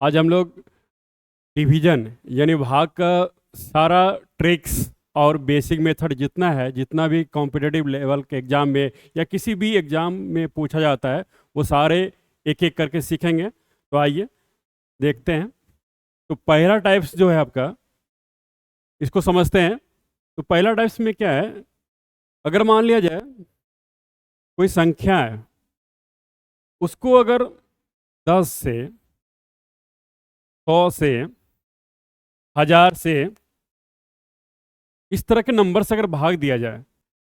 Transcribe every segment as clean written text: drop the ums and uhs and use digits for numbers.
आज हम लोग डिवीजन यानी भाग का सारा ट्रिक्स और बेसिक मेथड जितना है, जितना भी कॉम्पिटिटिव लेवल के एग्ज़ाम में या किसी भी एग्ज़ाम में पूछा जाता है, वो सारे एक एक करके सीखेंगे। तो आइए देखते हैं। तो पहला टाइप्स जो है आपका, इसको समझते हैं। तो पहला टाइप्स में क्या है, अगर मान लिया जाए कोई संख्या है, उसको अगर 10 से, 100 से, 1000 से, इस तरह के नंबर से अगर भाग दिया जाए,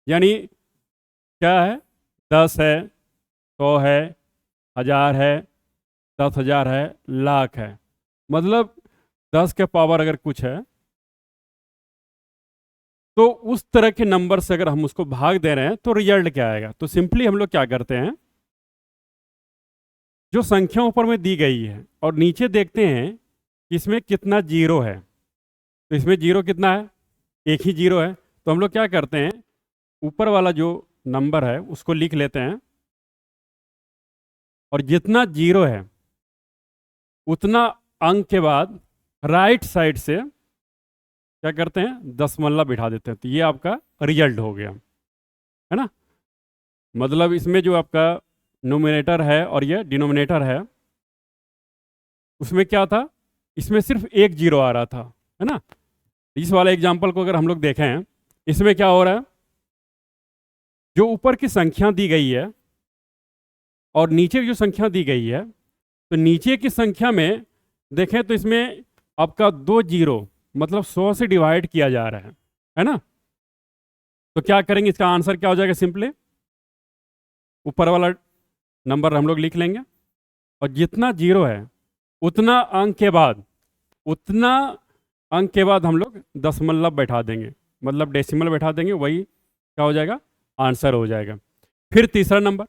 यानी क्या है, 10 है, 100 है, 1000 है, 10,000 है, लाख है, मतलब 10 के पावर अगर कुछ है, तो उस तरह के नंबर से अगर हम उसको भाग दे रहे हैं तो रिजल्ट क्या आएगा। तो सिंपली हम लोग क्या करते हैं, जो संख्या ऊपर में दी गई है और नीचे देखते हैं कि इसमें कितना जीरो है। तो इसमें जीरो कितना है, एक ही जीरो है। तो हम लोग क्या करते हैं, ऊपर वाला जो नंबर है उसको लिख लेते हैं, और जितना जीरो है उतना अंक के बाद राइट साइड से क्या करते हैं, दशमलव बिठा देते हैं। तो ये आपका रिजल्ट हो गया, है ना। मतलब इसमें जो आपका नोमिनेटर है और ये डिनोमिनेटर है, उसमें क्या था, इसमें सिर्फ एक जीरो आ रहा था, है ना। इस वाले एग्जाम्पल को अगर हम लोग देखें, इसमें क्या हो रहा है, जो ऊपर की संख्या दी गई है और नीचे की जो संख्या दी गई है, तो नीचे की संख्या में देखें तो इसमें आपका दो जीरो, मतलब 100 से डिवाइड किया जा रहा है ना। तो क्या करेंगे, इसका आंसर क्या हो जाएगा, सिंपली ऊपर वाला नंबर हम लोग लिख लेंगे, और जितना जीरो है उतना अंक के बाद, उतना अंक के बाद हम लोग दशमलव बैठा देंगे, मतलब डेसिमल बैठा देंगे, वही क्या हो जाएगा, आंसर हो जाएगा। फिर तीसरा नंबर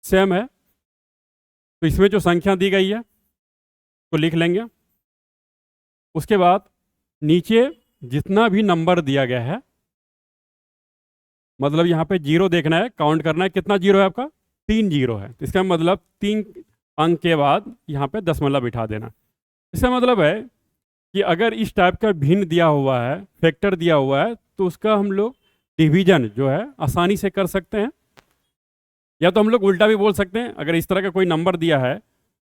सेम है, तो इसमें जो संख्या दी गई है तो लिख लेंगे। उसके बाद नीचे जितना भी नंबर दिया गया है, मतलब यहाँ पे जीरो देखना है, काउंट करना है कितना जीरो है आपका, 3 जीरो है। तो इसका मतलब 3 अंक के बाद यहाँ पे दशमलव बिठा देना। इसका मतलब है कि अगर इस टाइप का भिन्न दिया हुआ है, फैक्टर दिया हुआ है, तो उसका हम लोग डिवीजन जो है आसानी से कर सकते हैं। या तो हम लोग उल्टा भी बोल सकते हैं, अगर इस तरह का कोई नंबर दिया है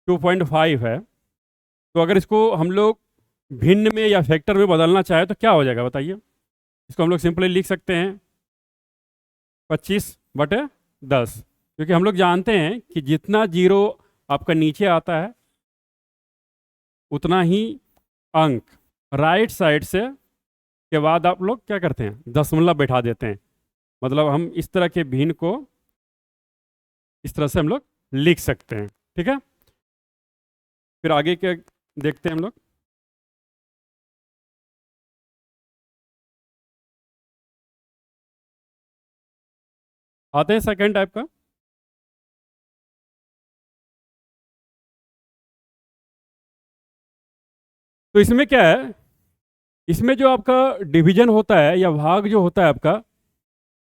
2.5 है, तो अगर इसको हम लोग भिन्न में या फैक्टर में बदलना चाहे तो क्या हो जाएगा बताइए। इसको हम लोग सिंपली लिख सकते हैं 25/10, क्योंकि हम लोग जानते हैं कि जितना जीरो आपका नीचे आता है उतना ही अंक राइट साइड से के बाद आप लोग क्या करते हैं, दशमलव बैठा देते हैं। मतलब हम इस तरह के भिन्न को इस तरह से हम लोग लिख सकते हैं, ठीक है। फिर आगे क्या देखते हैं हम लोग। आते हैं सेकेंड टाइप का। तो इसमें क्या है, इसमें जो आपका डिवीजन होता है या भाग जो होता है आपका,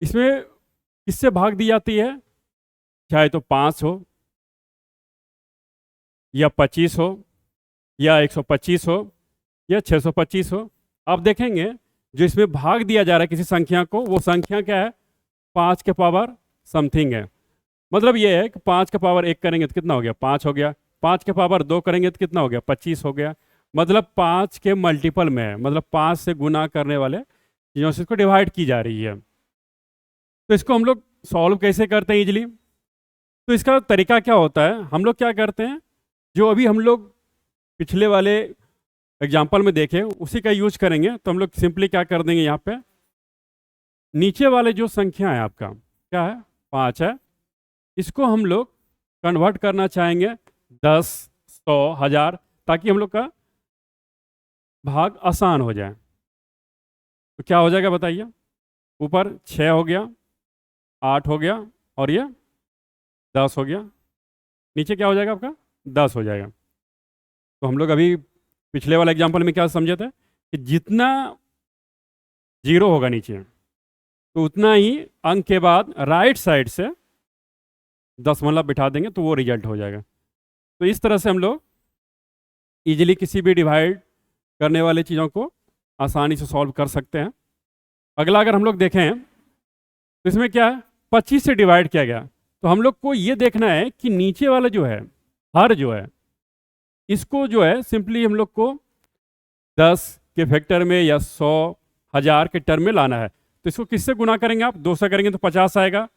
इसमें किससे भाग दी जाती है, चाहे तो 5 हो या 25 हो या 125 हो या 625 हो। आप देखेंगे जो इसमें भाग दिया जा रहा है किसी संख्या को, वो संख्या क्या है, 5 के पावर समथिंग है। मतलब ये है कि 5 के पावर 1 करेंगे तो कितना हो गया, 5 हो गया। 5 के पावर 2 करेंगे तो कितना हो गया, 25 हो गया। मतलब 5 के मल्टीपल में है, मतलब 5 से गुना करने वाले चीज़ों से इसको डिवाइड की जा रही है। तो इसको हम लोग सॉल्व कैसे करते हैं इजीली। तो इसका तरीका क्या होता है, हम लोग क्या करते हैं, जो अभी हम लोग पिछले वाले एग्जाम्पल में देखें उसी का यूज करेंगे। तो हम लोग सिंपली क्या कर देंगे, यहाँ पे नीचे वाले जो संख्या है आपका क्या है, 5 है, इसको हम लोग कन्वर्ट करना चाहेंगे 10, 100, 1000, ताकि हम लोग का भाग आसान हो जाए। तो क्या हो जाएगा बताइए, ऊपर 6 हो गया, 8 हो गया, और ये 10 हो गया, नीचे क्या हो जाएगा आपका, 10 हो जाएगा। तो हम लोग अभी पिछले वाले एग्जाम्पल में क्या समझे थे कि जितना जीरो होगा नीचे, तो उतना ही अंक के बाद राइट साइड से दशमलव बिठा देंगे तो वो रिजल्ट हो जाएगा। तो इस तरह से हम लोग इजीली किसी भी डिवाइड करने वाले चीज़ों को आसानी से सॉल्व कर सकते हैं। अगला अगर हम लोग देखें तो इसमें क्या है, 25 से डिवाइड किया गया, तो हम लोग को ये देखना है कि नीचे वाला जो है हर जो है इसको जो है सिंपली हम लोग को 10 के फैक्टर में या 100 1000 के टर्म में लाना है। तो इसको किससे गुना करेंगे आप, 2 से करेंगे तो 50 आएगा,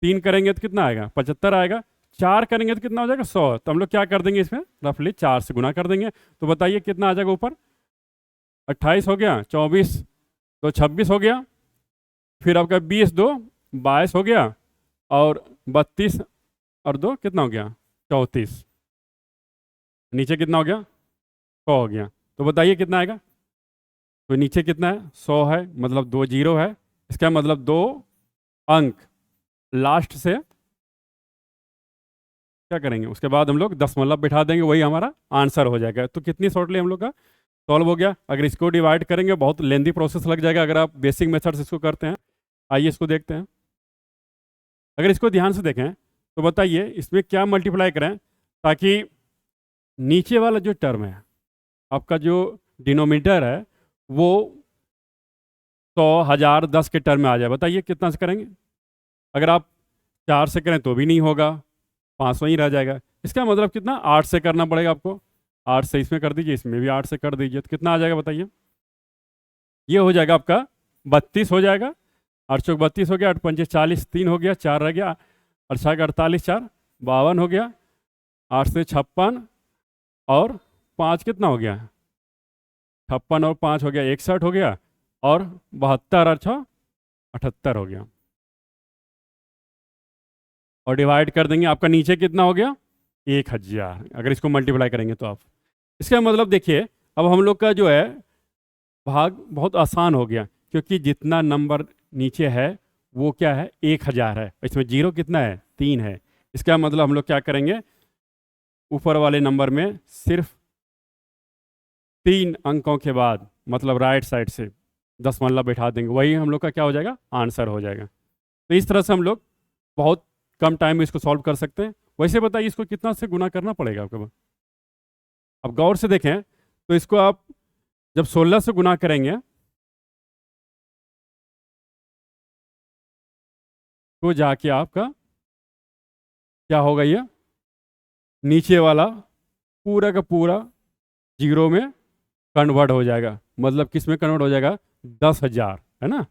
3 करेंगे तो कितना आएगा 75 आएगा, 4 करेंगे तो कितना हो जाएगा 100। तो हम लोग क्या कर देंगे इसमें रफली 4 से गुना कर देंगे। तो बताइए कितना आ जाएगा ऊपर, 28 हो गया, 24 तो 26 हो गया, फिर आपका 20 2 22 हो गया, और 32 और 2 कितना हो गया 34, नीचे कितना हो गया 100 हो गया। तो बताइए कितना आएगा, तो नीचे कितना है 100 है, मतलब 2 जीरो है, इसका मतलब 2 अंक लास्ट से क्या करेंगे, उसके बाद हम लोग दशमलव बिठा देंगे, वही हमारा आंसर हो जाएगा। तो कितनी शॉर्टली हम लोग का सॉल्व हो गया। अगर इसको डिवाइड करेंगे बहुत लेंदी प्रोसेस लग जाएगा अगर आप बेसिक मेथड से इसको करते हैं। आइए इसको देखते हैं। अगर इसको ध्यान से देखें तो बताइए इसमें क्या मल्टीप्लाई करें ताकि नीचे वाला जो टर्म है आपका जो डिनोमिनेटर है वो 100 1000 10 के टर्म में आ जाए। बताइए कितना से करेंगे, अगर आप 4 से करें तो भी नहीं होगा, 500 ही रह जाएगा। इसका मतलब कितना 8 से करना पड़ेगा आपको, 8 से इसमें कर दीजिए, इसमें भी 8 से कर दीजिए, तो कितना आ जाएगा बताइए, ये हो जाएगा आपका 32 हो जाएगा। 8 चौक 32 हो गया, 8 पंचे 40, 3 हो गया, 4 रह गया, 8 48 4 52 हो गया, 8 से 56 और 5 कितना हो गया 56 और 5 हो गया 61 हो गया, और 72 और 6 78 हो गया। और डिवाइड कर देंगे, आपका नीचे कितना हो गया 1000। अगर इसको मल्टीप्लाई करेंगे तो आप, इसका मतलब देखिए अब हम लोग का जो है भाग बहुत आसान हो गया, क्योंकि जितना नंबर नीचे है वो क्या है 1000 है, इसमें जीरो कितना है 3 है। इसका मतलब हम लोग क्या करेंगे, ऊपर वाले नंबर में सिर्फ 3 अंकों के बाद मतलब राइट साइड से दशमलव बैठा देंगे, वही हम लोग का क्या हो जाएगा आंसर हो जाएगा। तो इस तरह से हम लोग बहुत कम टाइम में इसको सॉल्व कर सकते हैं। वैसे बताइए इसको कितना से गुना करना पड़ेगा आपको, अब गौर से देखें तो इसको आप जब 16 से गुना करेंगे तो जाके आपका क्या होगा, ये नीचे वाला पूरा का पूरा जीरो में कन्वर्ट हो जाएगा। मतलब किस में कन्वर्ट हो जाएगा 10,000, है ना।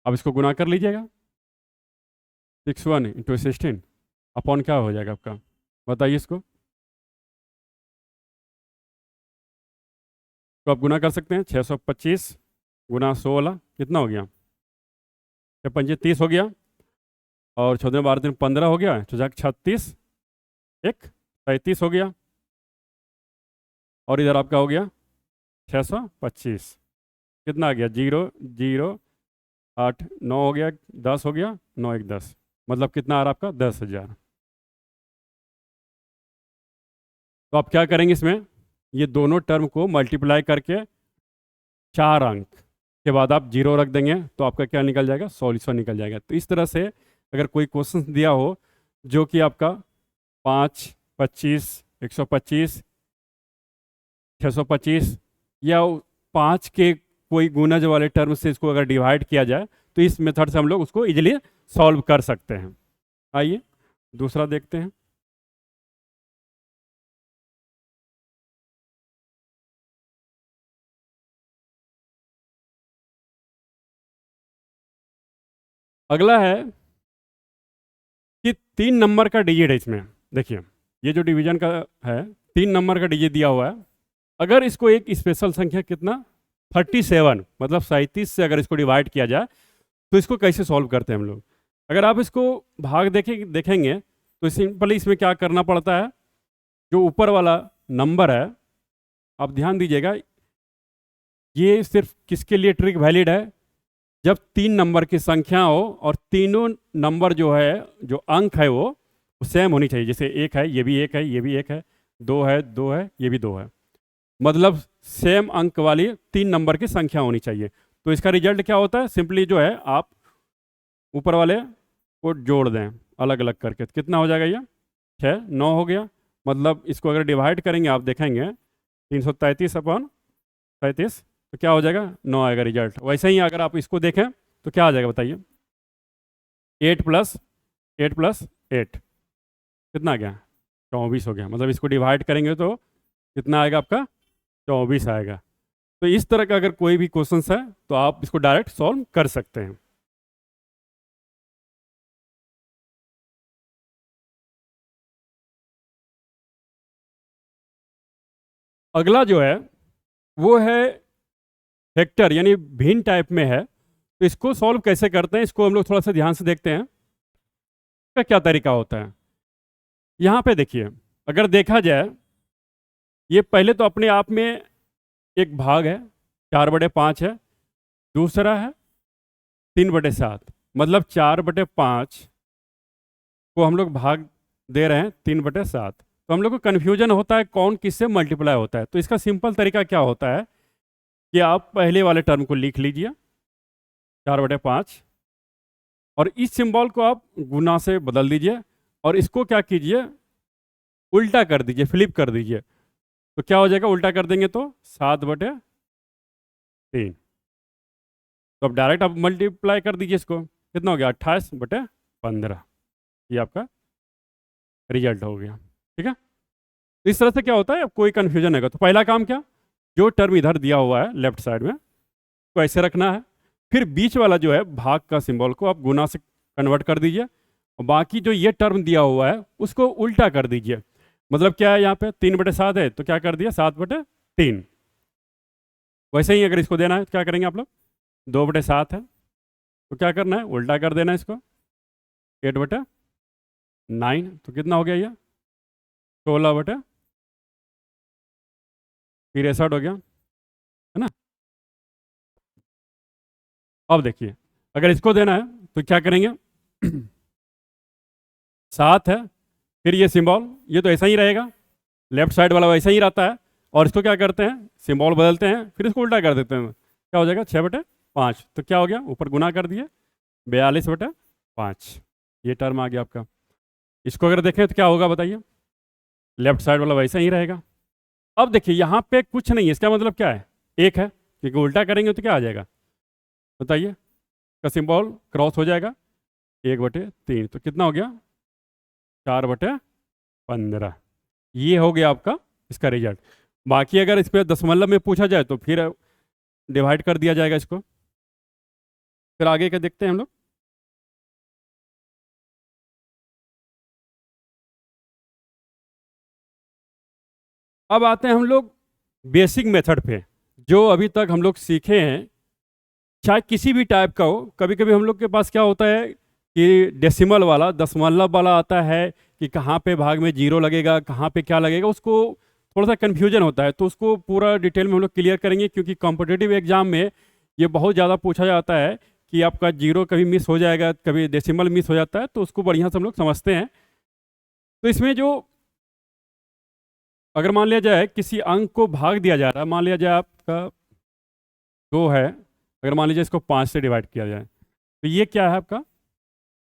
अब इसको गुना कर लीजिएगा, 61 इंटू 16 अपॉन क्या हो जाएगा आपका, बताइए इसको। तो आप गुना कर सकते हैं, 625 गुना 16 कितना हो गया 6 30 हो गया, और 14 12 दिन 15 हो गया, 36 1 35 हो गया, और इधर आपका हो गया 625 कितना आ गया 0 0 8 9 हो गया, 10 हो गया, 9 1 10, मतलब कितना आ रहा आपका 10,000। तो आप क्या करेंगे इसमें, ये दोनों टर्म को मल्टीप्लाई करके 4 अंक के बाद आप जीरो रख देंगे तो आपका क्या निकल जाएगा सॉल्यूशन निकल जाएगा। तो इस तरह से अगर कोई क्वेश्चन दिया हो जो कि आपका 5 25 125 625 या 5 के कोई गुणज वाले टर्म से इसको अगर डिवाइड किया जाए तो इस मेथड से हम लोग उसको इजीली सॉल्व कर सकते हैं। आइए दूसरा देखते हैं। अगला है कि 3 नंबर का डिजिट है इसमें। देखिए ये जो डिवीजन का है 3 नंबर का डिजिट दिया हुआ है, अगर इसको एक स्पेशल संख्या कितना 37 मतलब 37 से अगर इसको डिवाइड किया जाए तो इसको कैसे सॉल्व करते हैं हम लोग। अगर आप इसको भाग देखेंगे तो सिंपली इसमें क्या करना पड़ता है, जो ऊपर वाला नंबर है आप ध्यान दीजिएगा, ये सिर्फ किसके लिए ट्रिक वैलिड है, जब 3 नंबर की संख्या हो और तीनों नंबर जो है जो अंक है वो सेम होनी चाहिए। जैसे 1 है ये भी 1 है, ये भी 1 है, 2 है 2 है, ये भी 2 है, मतलब सेम अंक वाली 3 नंबर की संख्या होनी चाहिए। तो इसका रिजल्ट क्या होता है, सिंपली जो है आप ऊपर वाले को जोड़ दें अलग अलग करके, तो कितना हो जाएगा ये 6 9 हो गया, मतलब इसको अगर डिवाइड करेंगे आप देखेंगे 333/37, तो क्या हो जाएगा, 9 आएगा रिजल्ट। वैसे ही अगर आप इसको देखें तो क्या आ जाएगा बताइए, 8 + 8 कितना आ गया, 24 हो गया। मतलब इसको डिवाइड करेंगे तो कितना आएगा आपका, 24 आएगा। तो इस तरह का अगर कोई भी क्वेश्चन है तो आप इसको डायरेक्ट सॉल्व कर सकते हैं। अगला जो है वो है फैक्टर, यानी भिन्न टाइप में है। तो इसको सॉल्व कैसे करते हैं, इसको हम लोग थोड़ा सा ध्यान से देखते हैं इसका क्या तरीका होता है। यहाँ पे देखिए, अगर देखा जाए, ये पहले तो अपने आप में एक भाग है, 4/5 है। दूसरा है 3/7, मतलब 4/5 को हम लोग भाग दे रहे हैं 3/7। तो हम लोग को कन्फ्यूजन होता है कौन किससे मल्टीप्लाई होता है। तो इसका सिंपल तरीका क्या होता है कि आप पहले वाले टर्म को लिख लीजिए 4/5, और इस सिंबल को आप गुना से बदल दीजिए, और इसको क्या कीजिए, उल्टा कर दीजिए, फ्लिप कर दीजिए। तो क्या हो जाएगा, उल्टा कर देंगे तो 7/3। तो अब डायरेक्ट आप मल्टीप्लाई कर दीजिए इसको, कितना हो गया, 28/15। ये आपका रिजल्ट हो गया। ठीक है, इस तरह से क्या होता है, अब कोई कंफ्यूजन है तो पहला काम क्या, जो टर्म इधर दिया हुआ है लेफ्ट साइड में तो ऐसे रखना है। फिर बीच वाला जो है भाग का सिंबल को आप गुना से कन्वर्ट कर दीजिए, और बाकी जो ये टर्म दिया हुआ है उसको उल्टा कर दीजिए। मतलब क्या है, यहाँ पे 3/7 है तो क्या कर दिया, 7/3। वैसे ही अगर इसको देना है तो क्या करेंगे आप लोग, 2/7 है तो क्या करना है, उल्टा कर देना है इसको, 8/9। तो कितना हो गया ये, 16/63 हो गया, है ना। अब देखिए, अगर इसको देना है तो क्या करेंगे, 7 है, फिर ये सिंबल, ये तो ऐसा ही रहेगा, लेफ्ट साइड वाला वैसा ही रहता है। और इसको क्या करते हैं, सिंबल बदलते हैं, फिर इसको उल्टा कर देते हैं, क्या हो जाएगा, 6/5। तो क्या हो गया, ऊपर गुना कर दिए, 42/5। ये टर्म आ गया आपका। इसको अगर देखें तो क्या होगा बताइए, लेफ्ट साइड वाला वैसा ही रहेगा। अब देखिए यहाँ पे कुछ नहीं है, इसका मतलब क्या है, एक है, क्योंकि उल्टा करेंगे तो क्या आ जाएगा बताइए, का सिंबल क्रॉस हो जाएगा, 1/3। तो कितना हो गया, 4/15। ये हो गया आपका इसका रिजल्ट। बाकी अगर इस पर दशमलव में पूछा जाए तो फिर डिवाइड कर दिया जाएगा इसको। फिर आगे क्या देखते हैं हम लोग, अब आते हैं हम लोग बेसिक मेथड पे, जो अभी तक हम लोग सीखे हैं, चाहे किसी भी टाइप का हो। कभी कभी हम लोग के पास क्या होता है कि डेसिमल वाला, दशमलव वाला आता है कि कहाँ पे भाग में जीरो लगेगा, कहाँ पे क्या लगेगा, उसको थोड़ा सा कन्फ्यूजन होता है। तो उसको पूरा डिटेल में हम लोग क्लियर करेंगे, क्योंकि कॉम्पिटिटिव एग्जाम में ये बहुत ज़्यादा पूछा जाता है कि आपका जीरो कभी मिस हो जाएगा, कभी डेसिमल मिस हो जाता है, तो उसको बढ़िया से हम लोग समझते हैं। तो इसमें जो, अगर मान लिया जाए किसी अंक को भाग दिया जा रहा है, मान लिया जाए आपका 2 है, अगर मान लीजिए इसको 5 से डिवाइड किया जाए, तो ये क्या है आपका,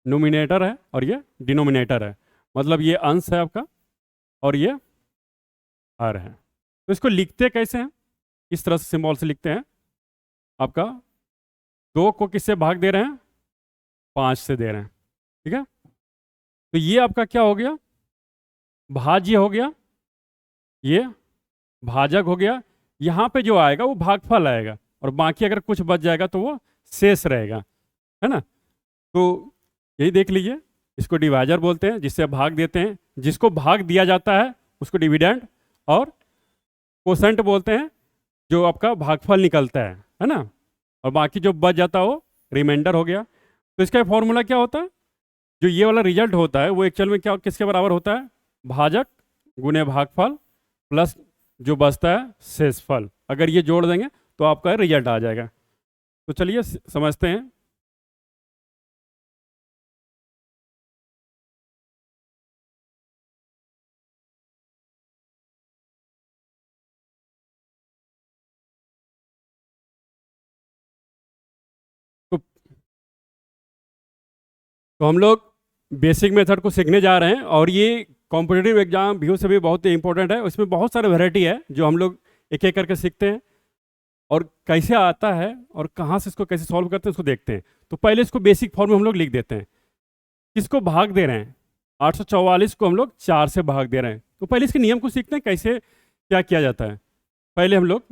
नोमिनेटर है और ये डिनोमिनेटर है। मतलब ये अंश है आपका और ये हर है। तो इसको लिखते कैसे हैं, इस तरह से सिंबल से लिखते हैं। आपका 2 को किससे भाग दे रहे हैं, 5 से दे रहे हैं, ठीक है। तो ये आपका क्या हो गया, भाज्य हो गया, ये भाजक हो गया। यहाँ पे जो आएगा वो भागफल आएगा, और बाकी अगर कुछ बच जाएगा तो वो शेष रहेगा, है ना। तो यही देख लीजिए, इसको डिवाइजर बोलते हैं, जिससे भाग देते हैं। जिसको भाग दिया जाता है उसको डिविडेंड, और कोसेंट बोलते हैं जो आपका भागफल निकलता है ना। और बाकी जो बच जाता है वो रिमाइंडर हो गया। तो इसका फॉर्मूला क्या होता है, जो ये वाला रिजल्ट होता है वो एक्चुअल में क्या, किसके बराबर होता है, भाजक गुने भागफल प्लस जो बचता है शेषफल। अगर ये जोड़ देंगे तो आपका रिजल्ट आ जाएगा। तो चलिए समझते हैं। तो, तो हम लोग बेसिक मेथड को सीखने जा रहे हैं, और ये कॉम्पिटिटिव एग्जाम व्यू से भी बहुत इंपॉर्टेंट है। उसमें बहुत सारे वैरायटी है जो हम लोग एक एक करके सीखते हैं और कैसे आता है और कहाँ से इसको कैसे सॉल्व करते हैं उसको देखते हैं। तो पहले इसको बेसिक फॉर्म में हम लोग लिख देते हैं। किसको भाग दे रहे हैं? 844 को हम लोग 4 से भाग दे रहे हैं। तो पहले इसके नियम को सीखते हैं कैसे क्या किया जाता है। पहले हम लोग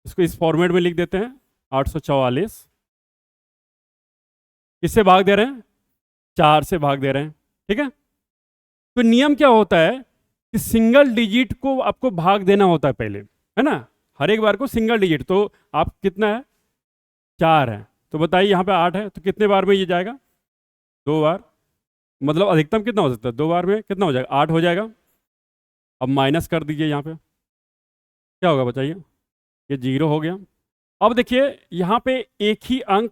इसको इस फॉर्मेट में लिख देते हैं। 844 किससे भाग दे रहे हैं? 4 से भाग दे रहे हैं। ठीक है, तो नियम क्या होता है कि सिंगल डिजिट को आपको भाग देना होता है पहले, है ना। हर एक बार को सिंगल डिजिट, तो आप कितना है? 4 है। तो बताइए यहाँ पे 8 है, तो कितने बार में ये जाएगा? 2 बार। मतलब अधिकतम कितना हो सकता है? 2 बार में कितना हो जाएगा? 8 हो जाएगा। अब माइनस कर दीजिए, यहाँ पे क्या होगा बताइए? ये 0 हो गया। अब देखिए यहाँ पे एक ही अंक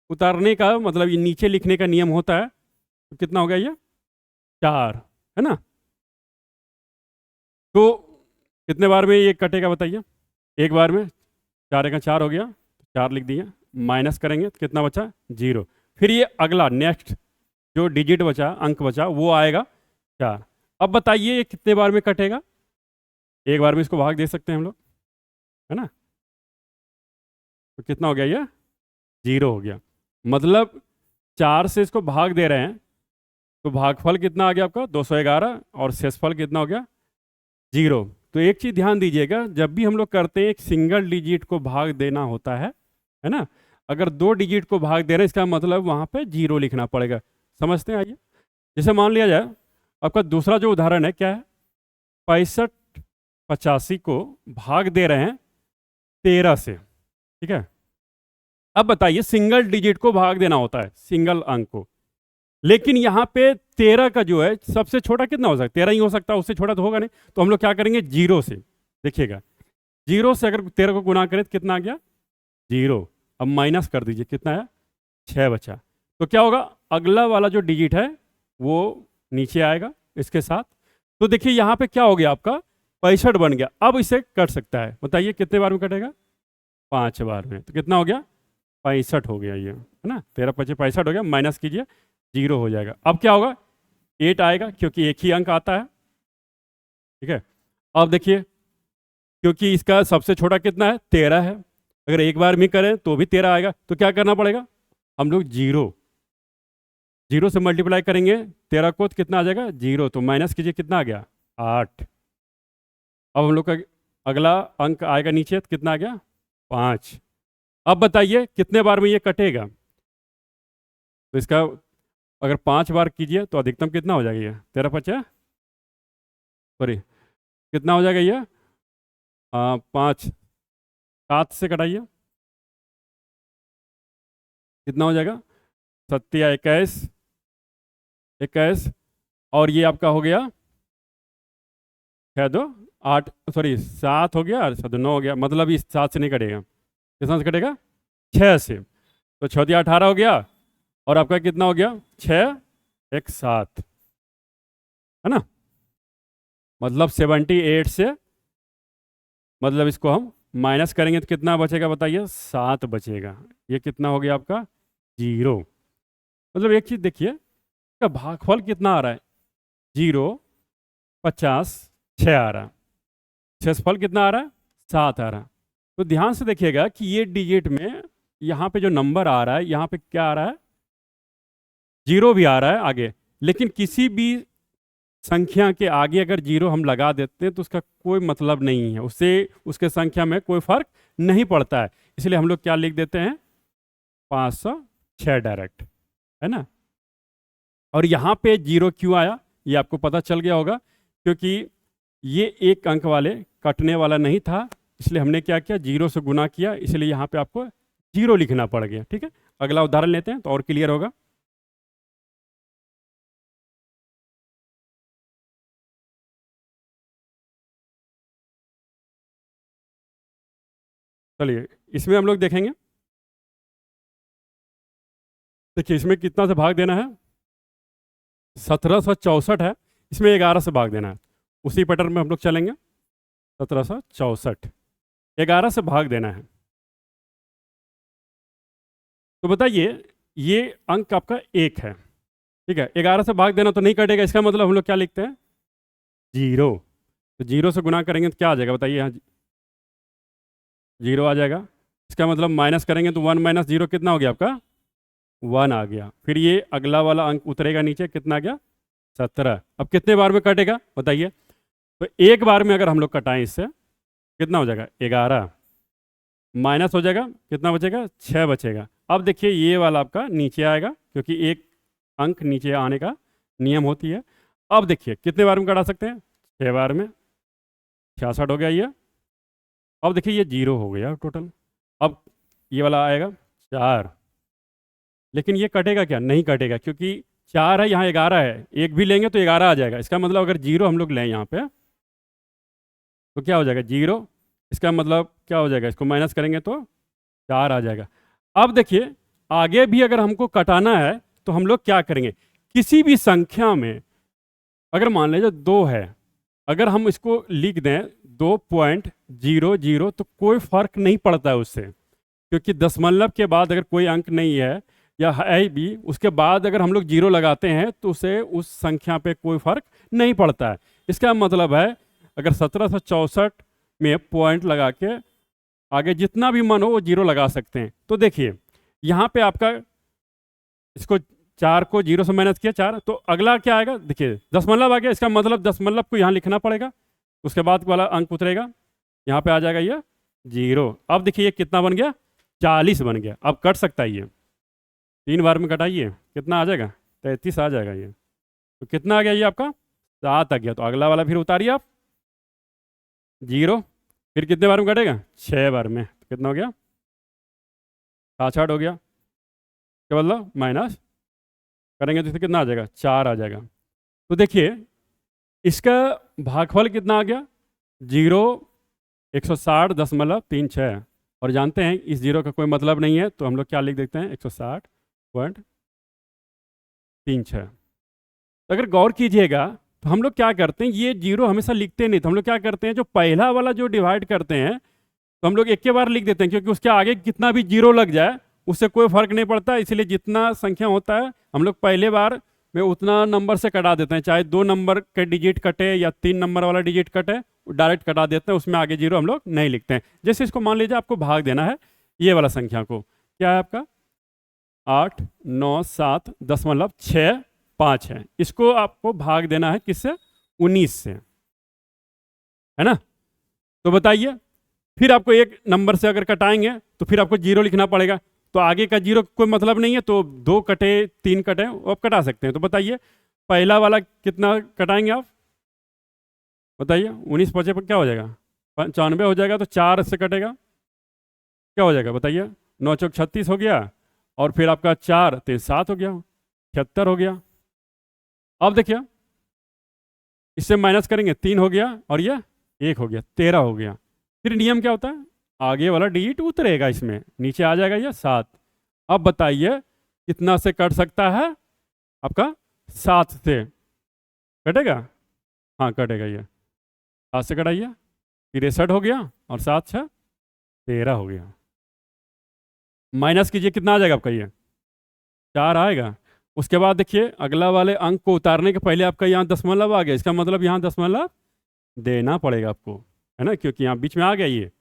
उतारने का मतलब ये नीचे लिखने का नियम होता है। तो कितना हो गया ये? 4, है ना। तो कितने बार में ये कटेगा बताइए? एक बार में। 4 का 4 हो गया, 4 लिख दिया। माइनस करेंगे तो कितना बचा? 0। फिर ये अगला नेक्स्ट जो डिजिट बचा, अंक बचा, वो आएगा 4। अब बताइए ये कितने बार में कटेगा? एक बार में इसको भाग दे सकते हैं हम लोग, है ना। तो कितना हो गया? ये 0 हो गया। मतलब 4 से इसको भाग दे रहे हैं, तो भागफल कितना आ गया आपका? 211। और शेषफल कितना हो गया? 0। तो एक चीज़ ध्यान दीजिएगा, जब भी हम लोग करते हैं एक सिंगल डिजिट को भाग देना होता है ना। अगर 2 डिजिट को भाग दे रहे हैं इसका मतलब वहाँ पे 0 लिखना पड़ेगा। समझते हैं? आइए, जैसे मान लिया जाए आपका दूसरा जो उदाहरण है क्या है? 65 85 को भाग दे रहे हैं 13 से। ठीक है, अब बताइए सिंगल डिजिट को भाग देना होता है, सिंगल अंक को। लेकिन यहाँ पे 13 का जो है सबसे छोटा कितना हो सकता है? 13 ही हो सकता है, उससे छोटा तो होगा नहीं। तो हम लोग क्या करेंगे? 0 से। देखिएगा 0 से अगर 13 को गुना करें तो कितना आ गया? 0। अब माइनस कर दीजिए, कितना है? 6 बचा। तो क्या होगा? अगला वाला जो डिजिट है वो नीचे आएगा इसके साथ। तो देखिए यहाँ पे क्या हो गया आपका? 65 बन गया। अब इसे कट सकता है, बताइए कितने बार में कटेगा? 5 बार में। तो कितना हो गया? 65 हो गया ये, है ना। 13 25 65 हो गया। माइनस कीजिए, 0 हो जाएगा। अब क्या होगा? 8 आएगा क्योंकि एक ही अंक आता है। ठीक है, अब देखिए क्योंकि इसका सबसे छोटा कितना है? 13 है। अगर एक बार में करें तो भी 13 आएगा। तो क्या करना पड़ेगा? हम लोग 0 से मल्टीप्लाई करेंगे 13 को, तो कितना आ जाएगा? 0। तो माइनस कीजिए, कितना आ गया? 8। अब हम लोग का अगला अंक आएगा नीचे, तो कितना आ गया? 5। अब बताइए कितने बार में ये कटेगा? तो इसका अगर 5 बार कीजिए तो अधिकतम कितना हो जाएगा? ये 13 25 सॉरी कितना हो जाएगा ये? 5 7 से कटाइए, कितना हो जाएगा? 7 या 21 21। और ये आपका हो गया 6 2 8 सॉरी 7 हो गया और 7 9 हो गया। मतलब इस 7 से नहीं कटेगा, कितना से कटेगा? 6 से। तो 6 दिया 18 हो गया। और आपका कितना हो गया? 6 1 7, है ना। मतलब 78 से मतलब इसको हम माइनस करेंगे तो कितना बचेगा बताइए? 7 बचेगा। ये कितना हो गया आपका? 0। मतलब एक चीज देखिए, इसका भागफल कितना आ रहा है? 0 50 6 आ रहा है। शेषफल कितना आ रहा है? 7 आ रहा है। तो ध्यान से देखिएगा कि ये डिजिट में यहाँ पे जो नंबर आ रहा है, यहाँ पे क्या आ रहा है? 0 भी आ रहा है आगे। लेकिन किसी भी संख्या के आगे अगर 0 हम लगा देते हैं तो उसका कोई मतलब नहीं है, उससे उसके संख्या में कोई फर्क नहीं पड़ता है। इसलिए हम लोग क्या लिख देते हैं? 506 डायरेक्ट, है ना। और यहाँ पे 0 क्यों आया ये आपको पता चल गया होगा, क्योंकि ये एक अंक वाले कटने वाला नहीं था। इसलिए हमने क्या किया? 0 से गुना किया, इसलिए यहाँ पे आपको 0 लिखना पड़ गया। ठीक है, अगला उदाहरण लेते हैं तो और क्लियर होगा। चलिए इसमें हम लोग देखेंगे। देखिए इसमें कितना से भाग देना है? 1764 है, इसमें 11 से भाग देना है। उसी पैटर्न में हम लोग चलेंगे। 1764 11 से भाग देना है। तो बताइए ये अंक आपका 1 है, ठीक है, 11 से भाग देना तो नहीं कटेगा, इसका मतलब हम लोग क्या लिखते हैं, 0। तो 0 से गुना करेंगे तो क्या आ जाएगा बताइए, यहाँ 0 आ जाएगा। इसका मतलब माइनस करेंगे तो 1 माइनस 0 कितना हो गया आपका, 1 आ गया। फिर ये अगला वाला अंक उतरेगा नीचे, कितना आ गया, 17। अब कितने बार में कटेगा बताइए, तो एक बार में अगर हम लोग कटाएं इससे कितना हो जाएगा, 11 माइनस हो जाएगा, कितना बचेगा, 6 बचेगा। अब देखिए ये वाला आपका नीचे आएगा, क्योंकि एक अंक नीचे आने का नियम होती है। अब देखिए कितने बार में कटा सकते हैं, 6 बार में, 66 हो गया ये। अब देखिए ये 0 हो गया टोटल। अब ये वाला आएगा 4, लेकिन ये कटेगा क्या, नहीं कटेगा, क्योंकि 4 है, यहाँ 11 है, एक भी लेंगे तो 11 आ जाएगा। इसका मतलब अगर 0 हम लोग लें यहाँ पे तो क्या हो जाएगा, 0। इसका मतलब क्या हो जाएगा, इसको माइनस करेंगे तो 4 आ जाएगा। अब देखिए आगे भी अगर हमको कटाना है तो हम लोग क्या करेंगे, किसी भी संख्या में अगर मान लीजिए 2 है, अगर हम इसको लिख दें 2.00 तो कोई फर्क नहीं पड़ता है उससे, क्योंकि दशमलव के बाद अगर कोई अंक नहीं है या है भी, उसके बाद अगर हम लोग 0 लगाते हैं तो उसे उस संख्या पे कोई फर्क नहीं पड़ता है। इसका मतलब है अगर 1764 में पॉइंट लगा के आगे जितना भी मन हो वो 0 लगा सकते हैं। तो देखिए यहाँ पे आपका इसको 4 को 0 से माइनस किया 4, तो अगला क्या आएगा, देखिए दशमलव आ गया, इसका मतलब दशमलव को यहाँ लिखना पड़ेगा, उसके बाद वाला अंक उतरेगा, यहाँ पे आ जाएगा ये 0। अब देखिए ये कितना बन गया, 40 बन गया। अब कट सकता है ये, 3 बार में कटाइए, कितना आ जाएगा, 33 आ जाएगा ये। तो कितना आ गया ये आपका, 7 आ गया। तो अगला वाला फिर उतारिए आप 0, फिर कितने बार में कटेगा, 6 बार में, तो कितना हो गया, 66 हो गया। क्या मतलब माइनस करेंगे तो कितना आ जाएगा, 4 आ जाएगा। तो देखिए इसका भागफल कितना आ गया, 0 160.36। और जानते हैं इस 0 का कोई मतलब नहीं है, तो हम लोग क्या लिख देते हैं, 160.36। तो अगर गौर कीजिएगा तो हम लोग क्या करते हैं, ये 0 हमेशा लिखते नहीं, तो हम लोग क्या करते हैं, जो पहला वाला जो डिवाइड करते हैं तो हम लोग एक के बार लिख देते हैं, क्योंकि उसके आगे कितना भी 0 लग जाए उससे कोई फर्क नहीं पड़ता। इसलिए जितना संख्या होता है हम लोग पहले बार में उतना नंबर से कटा देते हैं, चाहे 2 नंबर के डिजिट कटे या 3 नंबर वाला डिजिट कटे, डायरेक्ट कटा देते हैं, उसमें आगे 0 हम लोग नहीं लिखते हैं। जैसे इसको मान लीजिए आपको भाग देना है ये वाला संख्या को, क्या है आपका 897.65 है, इसको आपको भाग देना है किससे, 19 से, है ना। तो बताइए फिर आपको एक नंबर से अगर कटाएंगे तो फिर आपको 0 लिखना पड़ेगा, तो आगे का 0 कोई मतलब नहीं है, तो 2 कटे 3 कटे वो आप कटा सकते हैं। तो बताइए पहला वाला कितना कटाएंगे आप, बताइए 19 पचे पर क्या हो जाएगा, 95 हो जाएगा। तो 4 से कटेगा, क्या हो जाएगा बताइए, 9 चौक 36 हो गया, और फिर आपका 4 3 7 हो गया, 76 हो गया। अब देखिए इससे माइनस करेंगे 3 हो गया, और ये 1 हो गया, 13 हो गया। फिर नियम क्या होता है, आगे वाला डिजिट उतरेगा, इसमें नीचे आ जाएगा ये 7। अब बताइए कितना से कट सकता है आपका, 7 से कटेगा, हाँ कटेगा ये, 7 से कटाइए, 63 हो गया, और 7 6 13 हो गया। माइनस कीजिए कितना आ जाएगा आपका, ये 4 आएगा। उसके बाद देखिए अगला वाले अंक को उतारने के पहले आपका यहाँ दशमलव आ गया, इसका मतलब यहाँ दशमलव देना पड़ेगा आपको, है ना, क्योंकि यहाँ बीच में आ गया ये।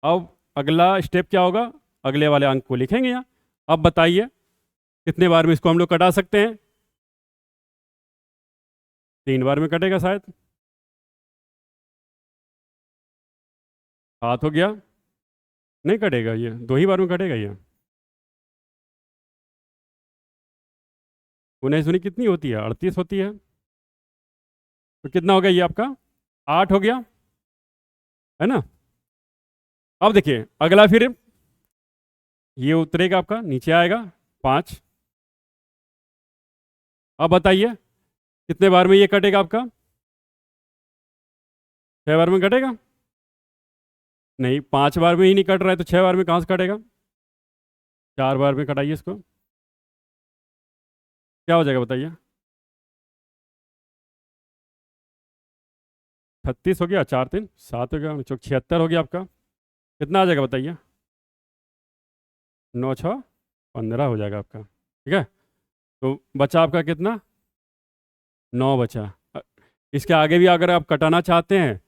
अब अगला स्टेप क्या होगा, अगले वाले अंक को लिखेंगे यहाँ। अब बताइए कितने बार में इसको हम लोग कटा सकते हैं, 3 बार में कटेगा शायद, 7 हो गया, नहीं कटेगा ये, 2 ही बार में कटेगा ये। 19 कितनी होती है, 38 होती है, तो कितना हो गया ये आपका, 8 हो गया, है ना। अब देखिए अगला फिर ये उतरेगा आपका, नीचे आएगा 5। अब बताइए कितने बार में ये कटेगा आपका, 6 बार में कटेगा, नहीं 5 बार में ही नहीं कट रहा है, तो 6 बार में कहाँ से कटेगा, 4 बार में कटाइए इसको, क्या हो जाएगा बताइए, 36 हो गया, 4 3 7 हो गया, 76 हो गया आपका। कितना आ जाएगा बताइए, 9 6 15 हो जाएगा आपका, ठीक है। तो बचा आपका कितना, 9 बचा। इसके आगे भी अगर आप कटाना चाहते हैं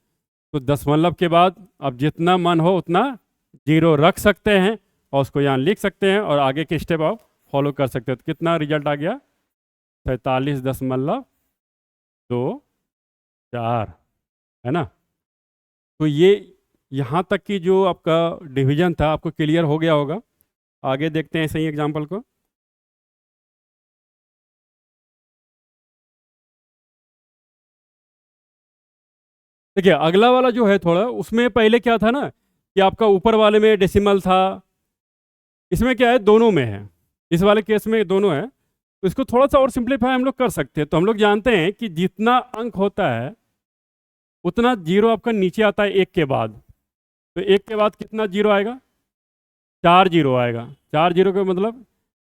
तो दशमलव के बाद आप जितना मन हो उतना जीरो रख सकते हैं और उसको यहाँ लिख सकते हैं और आगे के स्टेप आप फॉलो कर सकते हैं। तो कितना रिजल्ट आ गया? 47.24, है ना। तो ये यहाँ तक की जो आपका डिवीजन था आपको क्लियर हो गया होगा। आगे देखते हैं सही एग्जाम्पल को। देखिए अगला वाला जो है थोड़ा, उसमें पहले क्या था ना कि आपका ऊपर वाले में डेसिमल था, इसमें क्या है दोनों में है, इस वाले केस में दोनों है। तो इसको थोड़ा सा और सिंप्लीफाई हम लोग कर सकते हैं। तो हम लोग जानते हैं कि जितना अंक होता है उतना जीरो आपका नीचे आता है एक के बाद। तो एक के बाद कितना जीरो आएगा? 4 जीरो आएगा। 4 जीरो का मतलब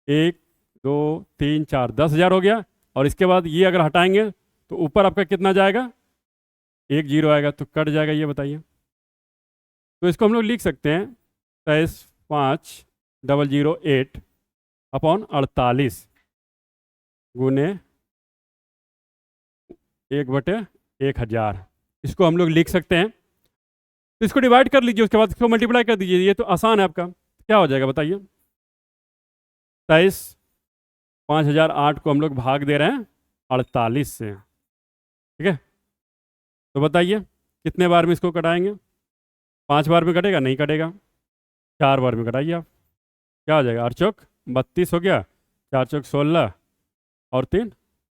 1 2 3 4, 10,000 हो गया। और इसके बाद ये अगर हटाएंगे तो ऊपर आपका कितना जाएगा? 1 जीरो आएगा। तो कट जाएगा, ये बताइए। तो इसको हम लोग लिख सकते हैं 23,508 अपॉन 48 गुने 1/1000। इसको हम लोग लिख सकते हैं। तो इसको डिवाइड कर लीजिए, उसके बाद इसको मल्टीप्लाई कर दीजिए। ये तो आसान है आपका। क्या हो जाएगा बताइए? 23,508 को हम लोग भाग दे रहे हैं 48 से, ठीक है। तो बताइए कितने बार में इसको कटाएंगे? 5 बार में कटेगा? नहीं कटेगा। 4 बार में कटाइए आप। क्या हो जाएगा? 8 चौक 32 हो गया, 4 चौक 16 और 3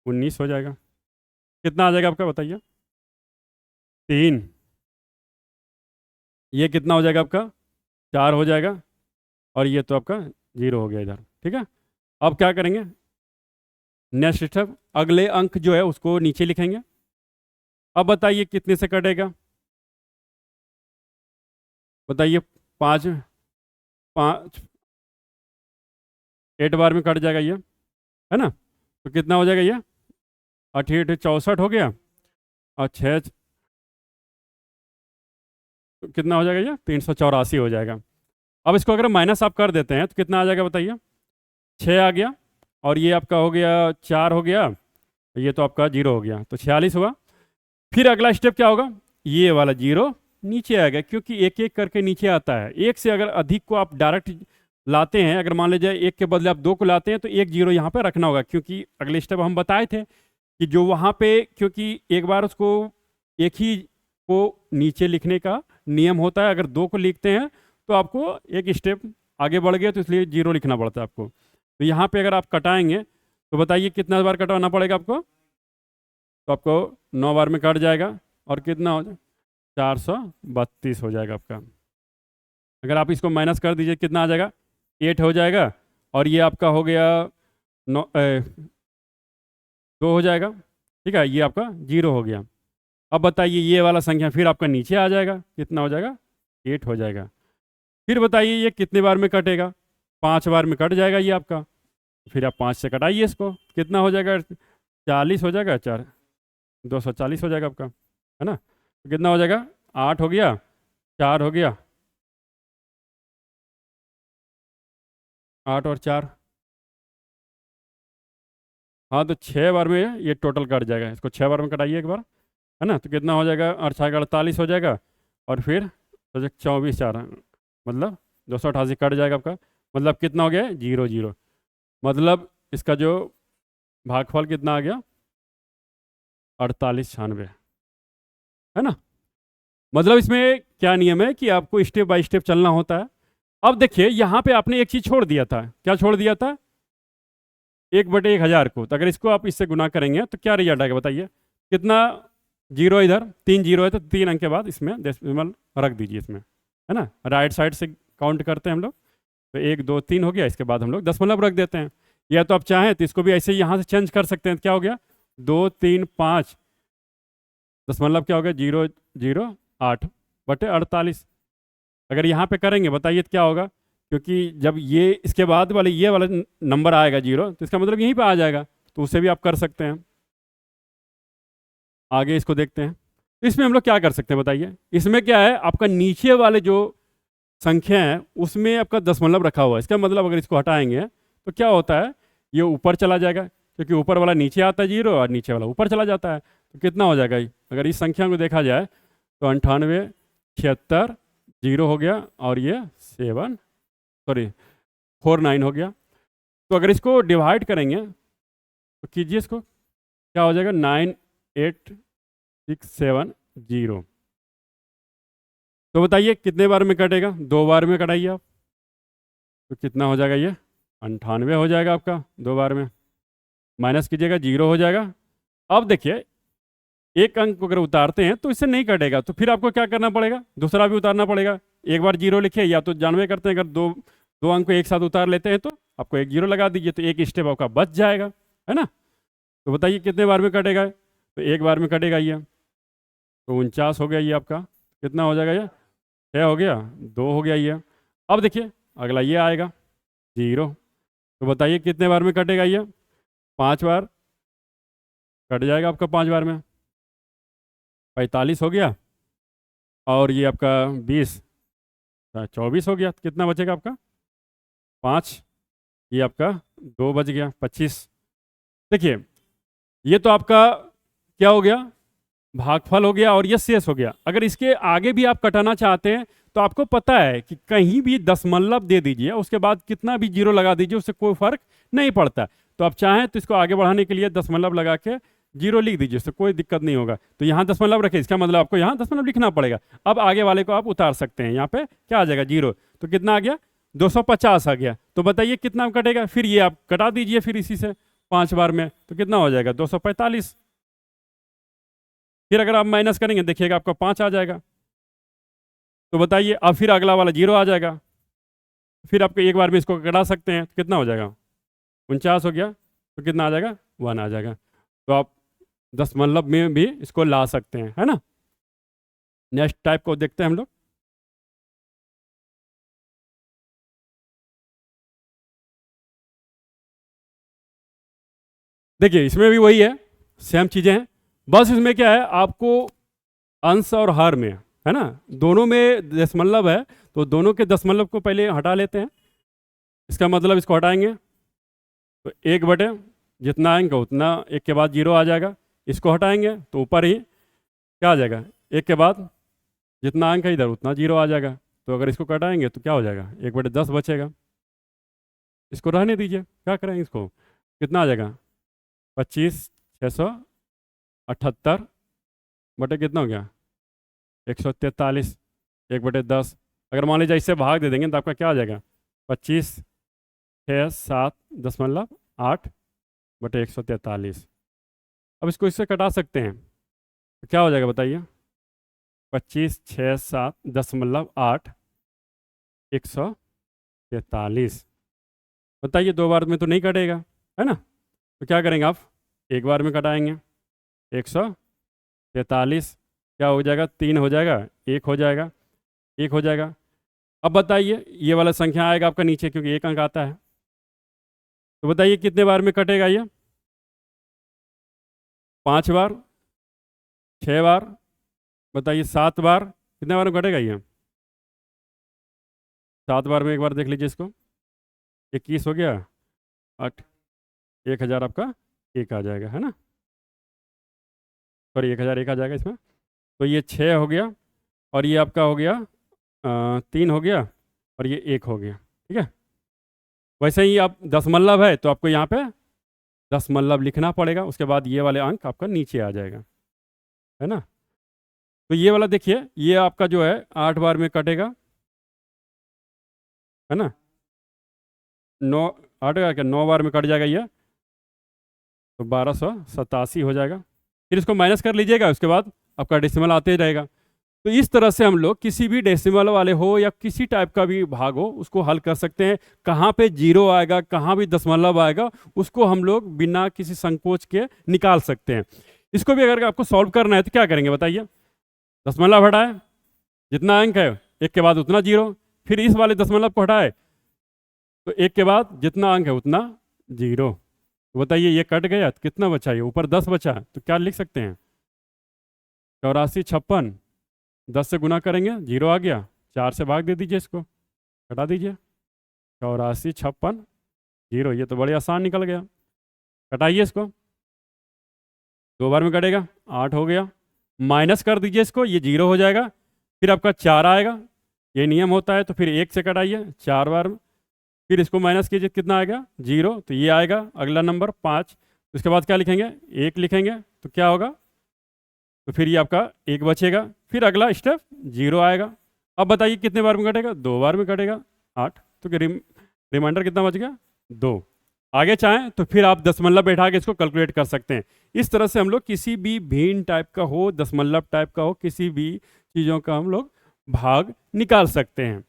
19 हो जाएगा। कितना आ जाएगा आपका बताइए? 3। ये कितना हो जाएगा आपका? 4 हो जाएगा। और ये तो आपका 0 हो गया इधर, ठीक है। अब क्या करेंगे? नेक्स्ट स्टेप, अगले अंक जो है उसको नीचे लिखेंगे। अब बताइए कितने से कटेगा? बताइए। 5 8 बार में कट जाएगा ये, है ना। तो कितना हो जाएगा ये? 8 8 64 हो गया और 6 तो कितना हो जाएगा ये? 384 हो जाएगा। अब इसको अगर माइनस आप कर देते हैं तो कितना आ जाएगा बताइए? 6 आ गया और ये आपका हो गया 4 हो गया, ये तो आपका 0 हो गया, तो 46 हुआ। फिर अगला स्टेप क्या होगा? ये वाला 0 नीचे आएगा, क्योंकि एक एक करके नीचे आता है। एक से अगर अधिक को आप डायरेक्ट लाते हैं, अगर मान लीजिए एक के बदले आप 2 को लाते हैं तो 1 0 यहाँ पे रखना होगा, क्योंकि अगले स्टेप हम बताए थे कि जो वहाँ पे, क्योंकि एक बार उसको एक ही को नीचे लिखने का नियम होता है। अगर 2 को लिखते हैं तो आपको एक स्टेप आगे बढ़ गया, तो इसलिए 0 लिखना पड़ता है आपको। तो यहाँ पे अगर आप कटाएंगे तो बताइए कितना बार कटवाना पड़ेगा आपको? तो आपको 9 बार में कट जाएगा और कितना हो जाए? 432 हो जाएगा आपका। अगर आप इसको माइनस कर दीजिए कितना आ जाएगा? 8 हो जाएगा। और ये आपका हो गया 2 हो जाएगा, ठीक है। ये आपका 0 हो गया। अब बताइए ये वाला संख्या फिर आपका नीचे आ जाएगा, कितना हो जाएगा? 8 हो जाएगा। फिर बताइए ये कितने बार में कटेगा? 5 बार में कट जाएगा ये आपका। फिर आप 5 से कटाइए इसको, कितना हो जाएगा? 40 हो जाएगा। 4 240 हो जाएगा आपका, है ना। तो कितना हो जाएगा? 8 हो गया, 4 हो गया, 8 और 4, हाँ तो 6 बार में ये टोटल कट जाएगा। इसको 6 बार में कटाइए एक बार, है ना। तो कितना हो जाएगा? 8 6 48 हो जाएगा। और फिर 24 4 मतलब 288 कट जाएगा आपका। मतलब कितना हो गया? 0 0। मतलब इसका जो भागफल कितना आ गया? 48 96, है ना। मतलब इसमें क्या नियम है कि आपको स्टेप बाय स्टेप चलना होता है। अब देखिए यहाँ पे आपने एक चीज छोड़ दिया था। क्या छोड़ दिया था? 1/1000 को। तो अगर इसको आप इससे गुना करेंगे तो क्या रिजल्ट आएगा बताइए? कितना 0 इधर? 3 0 है तो 3 अंक के बाद इसमें डेसिमल रख दीजिए इसमें, है ना। राइट साइड से काउंट करते हैं हम लोग। तो 1 2 3 हो गया, इसके बाद हम लोग दशमलव रख देते हैं। या तो आप चाहें तो इसको भी ऐसे यहाँ से चेंज कर सकते हैं। क्या हो गया? 2 3 5 दशमलव क्या हो गया? 0 0 8/48। अगर यहाँ पे करेंगे बताइए तो क्या होगा? क्योंकि जब ये इसके बाद वाले ये वाला नंबर आएगा 0, तो इसका मतलब यहीं पे आ जाएगा। तो उसे भी आप कर सकते हैं। आगे इसको देखते हैं। तो इसमें हम लोग क्या कर सकते हैं बताइए? इसमें क्या है, आपका नीचे वाले जो संख्या है उसमें आपका दशमलव रखा हुआ है। इसका मतलब अगर इसको हटाएंगे तो क्या होता है? ये ऊपर चला जाएगा। क्योंकि ऊपर वाला नीचे आता है 0 और नीचे वाला ऊपर चला जाता है। तो कितना हो जाएगा? अगर इस संख्या को देखा जाए तो 98, 76, 0 हो गया और ये 49 हो गया। तो अगर इसको डिवाइड करेंगे तो कीजिए इसको, क्या हो जाएगा? 98670। तो बताइए कितने बार में कटेगा? 2 बार में कटाइए आप, तो कितना हो जाएगा? ये 98 हो जाएगा आपका 2 बार में। माइनस कीजिएगा, 0 हो जाएगा। अब देखिए एक अंक अगर उतारते हैं तो इससे नहीं कटेगा, तो फिर आपको क्या करना पड़ेगा? दूसरा भी उतारना पड़ेगा। एक बार 0 लिखिए, या तो जानवे करते हैं अगर दो अंक को एक साथ उतार लेते हैं तो आपको एक 0 लगा दीजिए, तो एक स्टेप आपका बच जाएगा, है ना। तो बताइए कितने बार में कटेगा? तो एक बार में कटेगा ये, तो 49 हो गया ये आपका। कितना हो जाएगा? ये 6 हो गया, 2 हो गया ये। अब देखिए अगला ये आएगा 0। तो बताइए कितने बार में कटेगा ये? 5 बार कट जाएगा आपका 5 बार में। 45 हो गया और ये आपका 20, 24 हो गया। कितना बचेगा आपका? 5, ये आपका 2 बच गया, 25। देखिए ये तो आपका क्या हो गया? भागफल हो गया और ये शेष हो गया। अगर इसके आगे भी आप कटाना चाहते हैं तो आपको पता है कि कहीं भी दशमलव दे दीजिए, उसके बाद कितना भी 0 लगा दीजिए, उससे कोई फर्क नहीं पड़ता। तो आप चाहें तो इसको आगे बढ़ाने के लिए दशमलव लगा के 0 लिख दीजिए, उससे कोई दिक्कत नहीं होगा। तो यहाँ दशमलव रखें, इसका मतलब आपको यहाँ दशमलव लिखना पड़ेगा। अब आगे वाले को आप उतार सकते हैं, यहाँ पे क्या आ जाएगा? 0। तो कितना आ गया? 250 आ गया। तो बताइए कितना कटेगा? फिर ये आप कटा दीजिए फिर इसी से 5 बार में, तो कितना हो जाएगा? 245। फिर अगर आप माइनस करेंगे देखिएगा आपका 5 आ जाएगा। तो बताइए अब फिर अगला वाला 0 आ जाएगा। फिर आपको एक बार में इसको कटा सकते हैं, तो कितना हो जाएगा? 49 हो गया, तो कितना आ जाएगा? 1 आ जाएगा। तो आप दशमलव में भी इसको ला सकते हैं, है ना। नेक्स्ट टाइप को देखते हैं हम लोग। देखिए इसमें भी वही है, सेम चीजें हैं, बस इसमें क्या है, आपको अंश और हर में, है ना, दोनों में दशमलव है, तो दोनों के दशमलव को पहले हटा लेते हैं। इसका मतलब इसको हटाएंगे तो 1 बटे जितना अंक उतना 1 के बाद 0 आ जाएगा। इसको हटाएंगे तो ऊपर ही क्या आ जाएगा? 1 के बाद जितना अंक है इधर उतना 0 आ जाएगा। तो अगर इसको कटाएंगे तो क्या हो जाएगा? 1/10 बचेगा। इसको रहने दीजिए, क्या करेंगे इसको? कितना आ जाएगा? 25,678 बटे कितना हो गया? 143। 1/10 अगर मान लीजिए इससे भाग दे देंगे तो आपका क्या आ जाएगा? 25,607.8 बटे 143। अब इसको इससे कटा सकते हैं तो क्या हो जाएगा बताइए? 25,607.8 143। बताइए 2 बार में तो नहीं कटेगा, है ना। तो क्या करेंगे आप? 1 बार में कटाएंगे। 143 क्या हो जाएगा? 3 हो जाएगा, 1 हो जाएगा, 1 हो जाएगा। अब बताइए ये वाला संख्या आएगा आपका नीचे, क्योंकि 1 अंक आता है। तो बताइए कितने बार में कटेगा ये? 5 बार, 6 बार, बताइए 7 बार, कितने बार में कटेगा ये? 7 बार में एक बार देख लीजिए इसको। 21 हो गया, 8, 1000 आपका 1 आ जाएगा, है ना। सॉरी 1000 1 आ जाएगा इसमें। तो ये 6 हो गया और ये आपका हो गया 3 हो गया और ये 1 हो गया, ठीक है। वैसे ही आप दशमलव है तो आपको यहाँ पे दशमलव लिखना पड़ेगा, उसके बाद ये वाले अंक आपका नीचे आ जाएगा, है ना। तो ये वाला देखिए, ये आपका जो है 8 बार में कटेगा, है ना। 9 8 का क्या 9 बार में कट जाएगा ये, तो 1287 हो जाएगा। फिर इसको माइनस कर लीजिएगा, उसके बाद आपका डेसिमल आते रहेगा। तो इस तरह से हम लोग किसी भी डेसिमल वाले हो या किसी टाइप का भी भाग हो उसको हल कर सकते हैं। कहाँ पे 0 आएगा, कहाँ भी दशमलव आएगा, उसको हम लोग बिना किसी संकोच के निकाल सकते हैं। इसको भी अगर आपको सॉल्व करना है तो क्या करेंगे बताइए? दशमलव हटाए, जितना अंक है 1 के बाद उतना 0, फिर इस वाले दशमलव को हटाए तो 1 के बाद जितना अंक है उतना 0। तो बताइए ये कट गया तो कितना बचा? ये ऊपर 10 बचा, तो क्या लिख सकते हैं? 84, 56, 10 से गुना करेंगे 0 आ गया, 4 से भाग दे दीजिए, इसको हटा दीजिए। 84, 56, 0, ये तो बड़े आसान निकल गया। कटाइए इसको, 2 बार में कटेगा, 8 हो गया। माइनस कर दीजिए इसको, ये 0 हो जाएगा। फिर आपका 4 आएगा, ये नियम होता है, तो फिर 1 से कटाइए 4 बार में। फिर इसको माइनस कीजिए, कितना आएगा 0, तो ये आएगा अगला नंबर 5। उसके बाद क्या लिखेंगे, 1 लिखेंगे, तो क्या होगा, तो फिर ये आपका 1 बचेगा। फिर अगला स्टेप 0 आएगा। अब बताइए कितने बार में कटेगा, 2 बार में कटेगा, 8। तो रिमाइंडर कितना बच गया, 2। आगे चाहें तो फिर आप दशमलव बैठा के इसको कैलकुलेट कर सकते हैं। इस तरह से हम लोग किसी भी भिन्न टाइप का हो, दशमलव टाइप का हो, किसी भी चीज़ों का हम लोग भाग निकाल सकते हैं।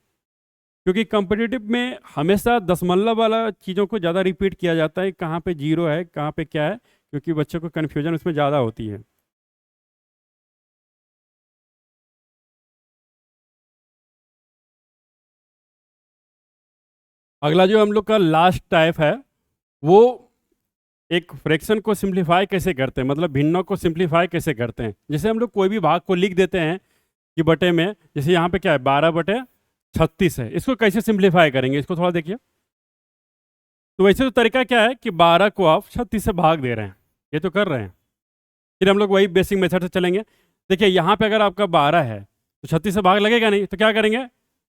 क्योंकि कॉम्पिटिटिव में हमेशा दशमलव वाला चीज़ों को ज़्यादा रिपीट किया जाता है, कहाँ पे 0 है कहाँ पे क्या है, क्योंकि बच्चों को कन्फ्यूजन उसमें ज़्यादा होती है। अगला जो हम लोग का लास्ट टाइप है, वो एक फ्रैक्शन को सिंप्लीफाई कैसे करते हैं, मतलब भिन्नों को सिंप्लीफाई कैसे करते हैं। जैसे हम लोग कोई भी भाग को लिख देते हैं कि बटे में, जैसे यहाँ पे क्या है 12/36 है, इसको कैसे सिंप्लीफाई करेंगे, इसको थोड़ा देखिए। तो वैसे तो तरीका क्या है कि 12 को आप 36 से भाग दे रहे हैं, ये तो कर रहे हैं। फिर हम लोग वही बेसिक मेथड से चलेंगे। देखिए यहाँ पे अगर आपका 12 है तो 36 से भाग लगेगा नहीं, तो क्या करेंगे,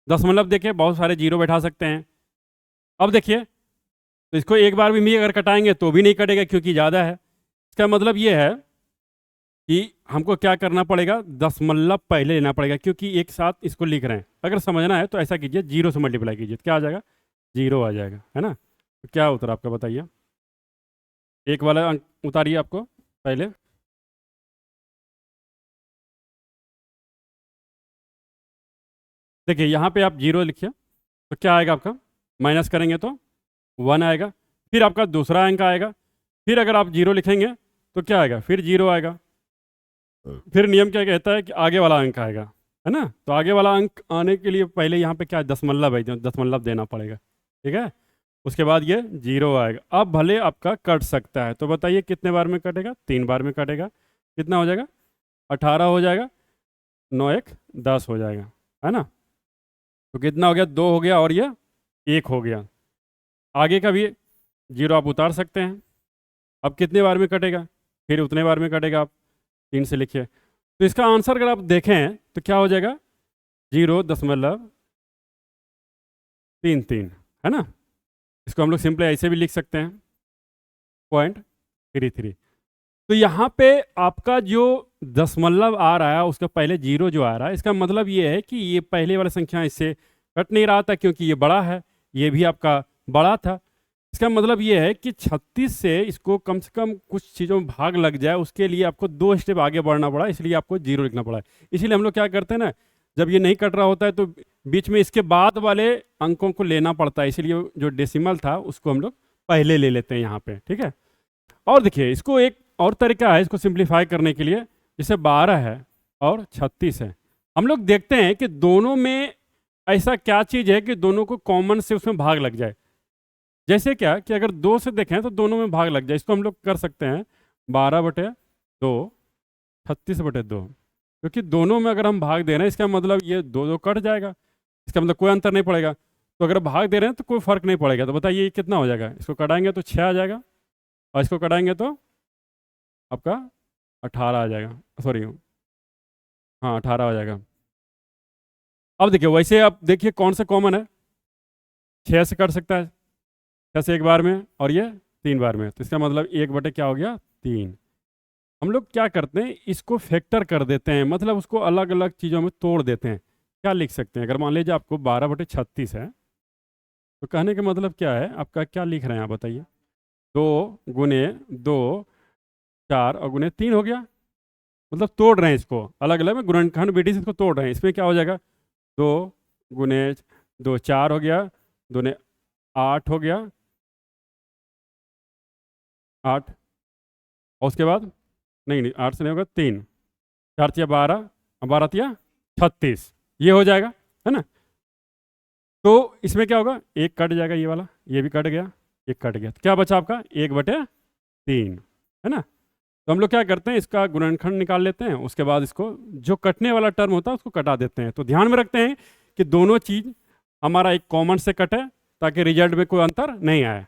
दशमलव देखिए बहुत सारे 0 बैठा सकते हैं। अब देखिए, तो इसको एक बार भी अगर कटाएंगे तो भी नहीं कटेगा क्योंकि ज़्यादा है। इसका मतलब ये है कि हमको क्या करना पड़ेगा, दशमलव पहले लेना पड़ेगा, क्योंकि एक साथ इसको लिख रहे हैं। अगर समझना है तो ऐसा कीजिए, 0 से मल्टीप्लाई कीजिए, तो क्या आ जाएगा, 0 आ जाएगा, है ना। तो क्या उत्तर आपका बताइए, एक वाला अंक उतारिए आपको पहले। देखिए यहाँ पे आप 0 लिखिए, तो क्या आएगा आपका, माइनस करेंगे तो 1 आएगा। फिर आपका दूसरा अंक आएगा, फिर अगर आप 0 लिखेंगे तो क्या आएगा, फिर 0 आएगा। फिर नियम क्या कहता है कि आगे वाला अंक आएगा, है ना। तो आगे वाला अंक आने के लिए पहले यहाँ पे क्या है, दशमलव है, दशमलव देना पड़ेगा, ठीक है। उसके बाद ये 0 आएगा। अब भले आपका कट सकता है, तो बताइए कितने बार में कटेगा, 3 बार में कटेगा। कितना हो जाएगा, 18 हो जाएगा, 9 1 10 हो जाएगा, है ना। तो कितना हो गया, 2 हो गया और ये 1 हो गया। आगे का भी 0 आप उतार सकते हैं। अब कितने बार में कटेगा, फिर उतने बार में कटेगा। आप 3 से लिखिए। तो इसका आंसर अगर आप देखें तो क्या हो जाएगा, 0.33, है ना। इसको हम लोग सिंपली ऐसे भी लिख सकते हैं, 0.33। तो यहाँ पे आपका जो दशमलव आ रहा है उसका पहले 0 जो आ रहा है, इसका मतलब ये है कि ये पहले वाला संख्या इससे कट नहीं रहा था क्योंकि ये बड़ा है, ये भी आपका बड़ा था। इसका मतलब ये है कि 36 से इसको कम से कम कुछ चीज़ों में भाग लग जाए, उसके लिए आपको 2 स्टेप आगे बढ़ना पड़ा, इसलिए आपको 0 लिखना पड़ा। इसीलिए हम लोग क्या करते हैं ना, जब ये नहीं कट रहा होता है तो बीच में इसके बाद वाले अंकों को लेना पड़ता है, इसलिए जो डेसिमल था उसको हम लोग पहले ले लेते हैं यहाँ पे, ठीक है। और देखिए इसको एक और तरीका है इसको सिंप्लीफाई करने के लिए। जैसे 12 है और 36 है, हम लोग देखते हैं कि दोनों में ऐसा क्या चीज़ है कि दोनों को कॉमन से उसमें भाग लग जाए। जैसे क्या कि अगर 2 से देखें तो दोनों में भाग लग जाए, इसको हम लोग कर सकते हैं 12/2 36/2, क्योंकि दोनों में अगर हम भाग दे रहे हैं इसका मतलब ये 2 कट जाएगा, इसका मतलब कोई अंतर नहीं पड़ेगा। तो अगर भाग दे रहे हैं तो कोई फर्क नहीं पड़ेगा। तो बताइए ये कितना हो जाएगा, इसको कटाएंगे तो 6 आ जाएगा और इसको कटाएंगे तो आपका 18 आ जाएगा, सॉरी हाँ 18 हो जाएगा। अब देखिए वैसे आप देखिए कौन सा कॉमन है, 6 से कट सकता है, 6 से एक बार में, और ये 3 बार में, तो इसका मतलब 1 क्या हो गया 3। हम लोग क्या करते हैं, इसको फैक्टर कर देते हैं, मतलब उसको अलग अलग चीज़ों में तोड़ देते हैं। क्या लिख सकते हैं, अगर मान लीजिए आपको 12/36 है, तो कहने का मतलब क्या है, आपका क्या लिख रहे हैं आप बताइए, 2 गुने 2 4 और गुने 3 हो गया। मतलब तोड़ रहे हैं इसको अलग अलग में, गुणनखंड विधि से इसको तोड़ रहे हैं। इसमें क्या हो जाएगा, 2 गुने 2 4 हो गया, 2 ने 8 हो गया, 8, और उसके बाद नहीं नहीं 8 से नहीं होगा, 3 4 तिया 12 और 12 तिया 36, ये हो जाएगा, है ना। तो इसमें क्या होगा, 1 कट जाएगा, ये वाला ये भी कट गया, 1 कट गया, तो क्या बचा आपका 1/3, है ना। तो हम लोग क्या करते हैं, इसका गुणनखंड निकाल लेते हैं, उसके बाद इसको जो कटने वाला टर्म होता है उसको कटा देते हैं। तो ध्यान में रखते हैं कि दोनों चीज़ हमारा एक कॉमन से कटे ताकि रिजल्ट में कोई अंतर नहीं आए।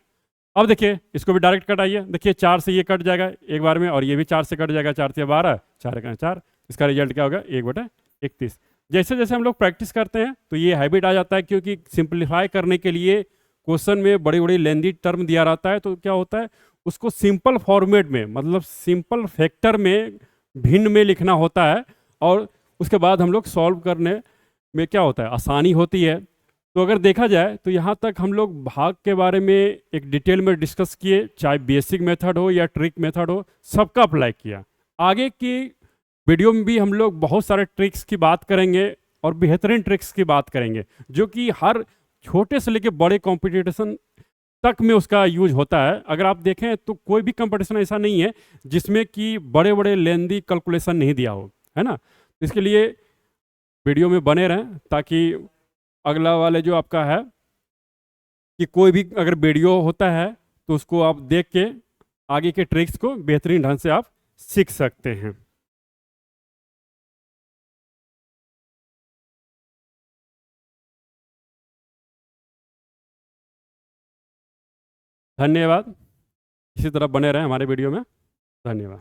अब देखिए इसको भी डायरेक्ट कटाइए, देखिए 4 से ये कट जाएगा एक बार में, और ये भी 4 से कट जाएगा, 4 से 12, 4 का 4, इसका रिजल्ट क्या होगा 1/31। जैसे जैसे हम लोग प्रैक्टिस करते हैं तो ये हैबिट आ जाता है, क्योंकि सिंप्लीफाई करने के लिए क्वेश्चन में बड़ी बड़ी लेंदी टर्म दिया रहता है, तो क्या होता है उसको सिंपल फॉर्मेट में, मतलब सिंपल फैक्टर में, भिन्न में लिखना होता है, और उसके बाद हम लोग सॉल्व करने में क्या होता है आसानी होती है। तो अगर देखा जाए तो यहाँ तक हम लोग भाग के बारे में एक डिटेल में डिस्कस किए, चाहे बेसिक मेथड हो या ट्रिक मेथड हो, सबका अप्लाई किया। आगे की वीडियो में भी हम लोग बहुत सारे ट्रिक्स की बात करेंगे और बेहतरीन ट्रिक्स की बात करेंगे, जो कि हर छोटे से लेकर बड़े कंपटीशन तक में उसका यूज होता है। अगर आप देखें तो कोई भी कंपटीशन ऐसा नहीं है जिसमें कि बड़े बड़े लेंदी कैलकुलेशन नहीं दिया हो, है ना। इसके लिए वीडियो में बने रहें, ताकि अगला वाले जो आपका है कि कोई भी अगर वीडियो होता है तो उसको आप देख के आगे के ट्रिक्स को बेहतरीन ढंग से आप सीख सकते हैं। धन्यवाद। इसी तरह बने रहें हमारे वीडियो में। धन्यवाद।